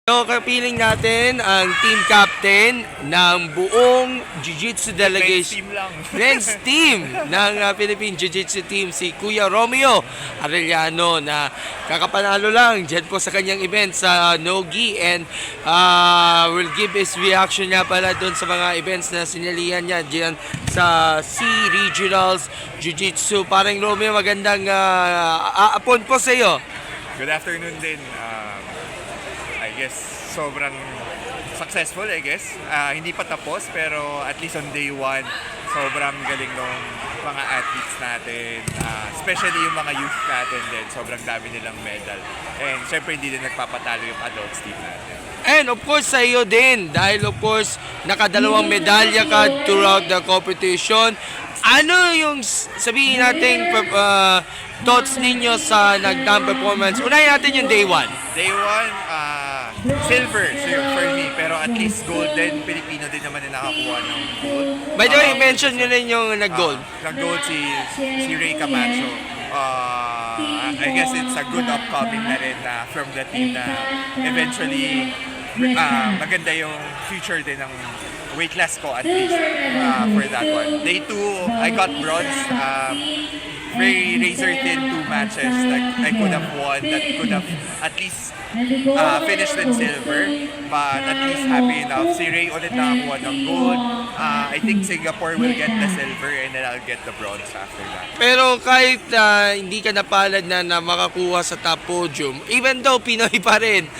So, kapiling natin ang team captain ng buong Jiu-Jitsu delegation. Team lang. Men's team ng Philippine Jiu-Jitsu team, si Kuya Romeo Arellano na kakapanalo lang dyan po sa kanyang event sa Nogi and will give his reaction niya pala doon sa mga events na sinalihan niya dyan sa C Regionals Jiu-Jitsu. Parang Romeo, magandang apon po sa iyo. Good afternoon din. I guess sobrang successful, I guess. Hindi pa tapos pero at least on day one, sobrang galing ng mga athletes natin. Especially yung mga youth natin din. Sobrang dami nilang medal. And syempre hindi din nagpapatalo yung adults team natin. And of course sa iyo din dahil of course nakadalawang medalya ka throughout the competition. Ano yung sabihin natin thoughts ninyo sa nagdang performance? Unahin natin yung day 1. Day 1, silver for me. Pero at least gold din. Pilipino din naman na nakakuha ng gold. By the way, mention nyo rin yung nag-gold. Nag-gold si Ray Camacho. I guess it's a good upcoming na rin from the team na eventually maganda yung future din ng weight class ko at least for that one. Day 2, I got bronze. Very razor-thin 2 matches that I could have won, that could have at least finished in silver. But at least happy enough. Si Ray ulit nakakuha ng gold. I think Singapore will get the silver and then I'll get the bronze after that. Pero kahit hindi ka napalad na makakuha sa top podium, even though Pinoy pa rin,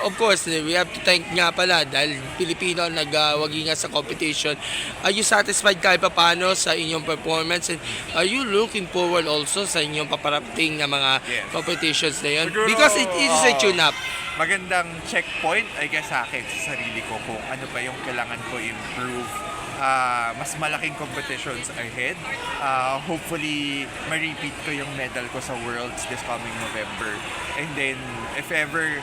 of course, we have to thank nga pala dahil Pilipino nagwagi nga sa competition. Are you satisfied kahit pa paano sa inyong performance? And are you looking forward also sa inyong paparating na mga competitions na yun? Siguro, Because it is a tune-up. Magandang checkpoint, I guess, sa akin, sa sarili ko kung ano pa yung kailangan ko improve. Mas malaking competitions ahead. Hopefully, ma-repeat ko yung medal ko sa Worlds this coming November. And then, if ever,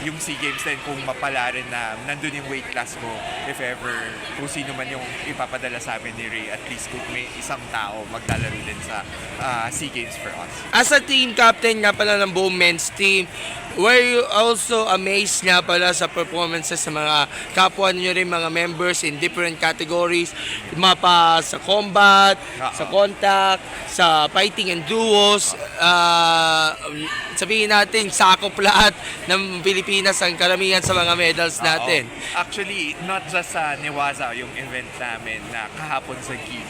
yung SEA Games din, kung mapala rin na nandun yung weight class ko, if ever, kung sino man yung ipapadala sa amin ni Ray, at least kung may isang tao maglalaro din sa SEA Games for us. As a team captain nga pala ng buong men's team, were you also amazed nga pala sa performances sa mga kapwa nyo rin mga members in different categories, mapa sa combat, sa contact, sa fighting and duos, sabihin natin sakop lahat ng Pilipinas ang karamihan sa mga medals natin. Actually, not just sa Newaza yung event namin na kahapon sa GIG.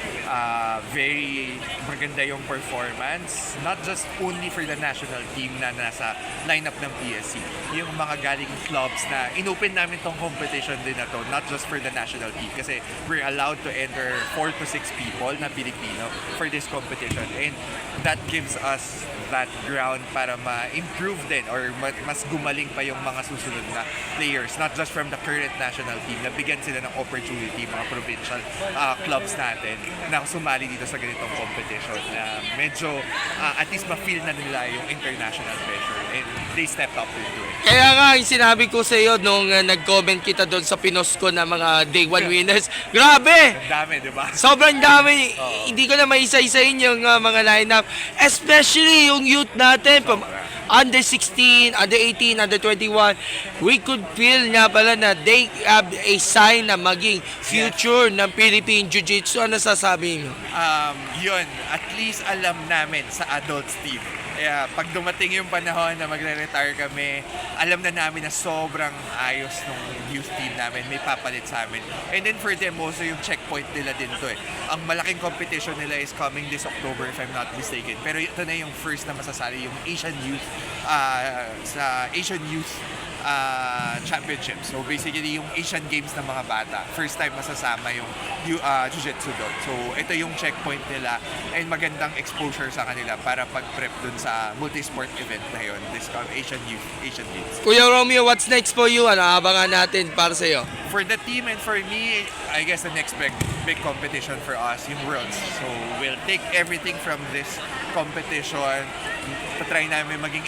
Very maganda yung performance. Not just only for the national team na nasa lineup ng PSC. Yung mga galing clubs na inopen namin tong competition din na to, not just for the national team. Kasi we're allowed to enter 4 to 6 people na Pilipino for this competition. And that gives us that ground para ma-improve din or mas gumaling pa yung mga susunod na players, not just from the current national team, na bigyan sila ng opportunity, mga provincial clubs natin na sumali dito sa ganitong competition na medyo at least ma-feel na nila yung international pressure and they stepped up into it. Kaya nga, yung sinabi ko sa iyo nung nag-comment kita doon sa pinost ko na mga day 1 winners, grabe! Ang dami, di ba? Sobrang dami. Hindi ko na maisa-isahin yung mga lineup. Especially yung youth natin. Under 16, under 18, under 21. We could feel nga pala na they have a sign na maging future ng Philippine Jiu-Jitsu. Ano sasabihin mo? Yun, at least alam namin sa adults team. Kaya pag dumating yung panahon na magre-retire kami, alam na namin na sobrang ayos ng youth team namin, may papalit sa amin. And then for them also yung checkpoint nila din to eh. Ang malaking competition nila is coming this October if I'm not mistaken. Pero ito na yung first na masasali, yung Asian Youth sa Asian Youth Championship. So basically yung Asian Games ng mga bata. First time masasama yung Jiu-Jitsu doon. So ito yung checkpoint nila and magandang exposure sa kanila para pag-prep dun sa multi-sport event na yun. This Asian Games. Kuya Romeo, what's next for you? Ano abangan natin para sa iyo? For the team and for me, I guess the next big competition for us, yung Worlds. So we'll take everything from this competition, try namin maging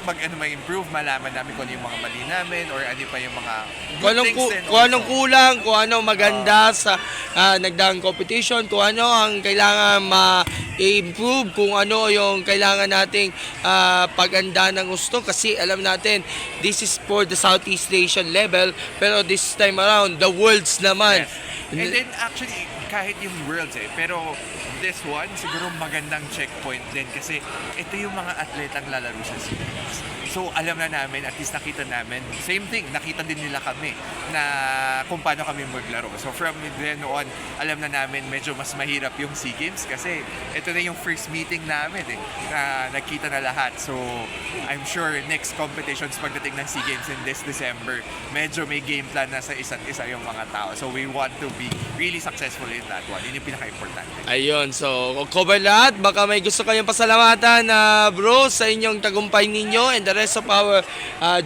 mag-improve, malaman namin kung ano yung mga mali namin or ano pa yung mga good things din. Kung anong kulang, kung ano maganda sa nagdaang competition, kung ano ang kailangan i-improve kung ano yung kailangan nating paganda ng gusto kasi alam natin this is for the Southeast Asian level pero this time around the worlds naman. Yes. And then actually, kahit yung Worlds pero this one, siguro magandang checkpoint din kasi ito yung mga atletang lalaro sa Philippines. So alam na namin, at least nakita namin, same thing, nakita din nila kami na kung paano kami maglaro. So from then on, alam na namin medyo mas mahirap yung SEA Games kasi ito na yung first meeting namin na nagkita na lahat. So I'm sure next competitions pagdating ng SEA Games in this December, medyo may game plan na sa isa't isa yung mga tao. So we want to be really successful in that one. Yun yung pinaka-importante. Ayun, so cover lahat. Baka may gusto kayong pasalamatan na bro sa inyong tagumpay ninyo and the rest of our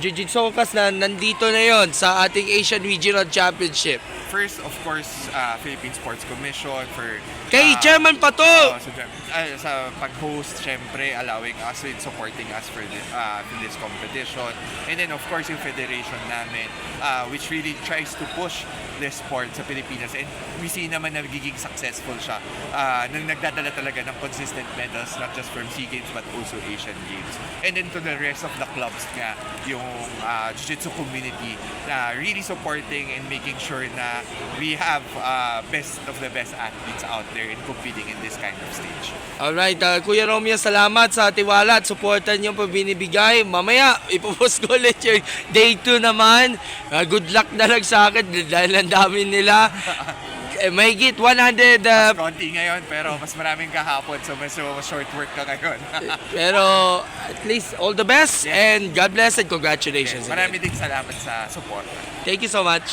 Jiu-Jitsu Focus na nandito na yon sa ating Asian Regional Championship. First, of course, Philippine Sports Commission for... Kay Chairman pa to! Sa pag-host, syempre, allowing us and supporting us for this competition. And then, of course, yung federation namin, which really tries to push this sport sa Pilipinas. And we see naman na nagiging successful siya nang nagdadala talaga ng consistent medals, not just from SEA Games, but also Asian Games. And then to the rest of the clubs nga, yung Jiu-Jitsu community, na really supporting and making sure na we have best of the best athletes out there and competing in this kind of stage. Alright, Kuya Romeo, salamat sa tiwala at supportan niyo po binibigay. Mamaya, ipopost ko ulit yung day 2 naman. Good luck na lang sa akin dahil ang dami nila. May git 100 Mas konti ngayon pero mas maraming kahapon so mas short work ka ngayon. pero at least all the best and God bless and congratulations. Marami din salamat sa support. Thank you so much.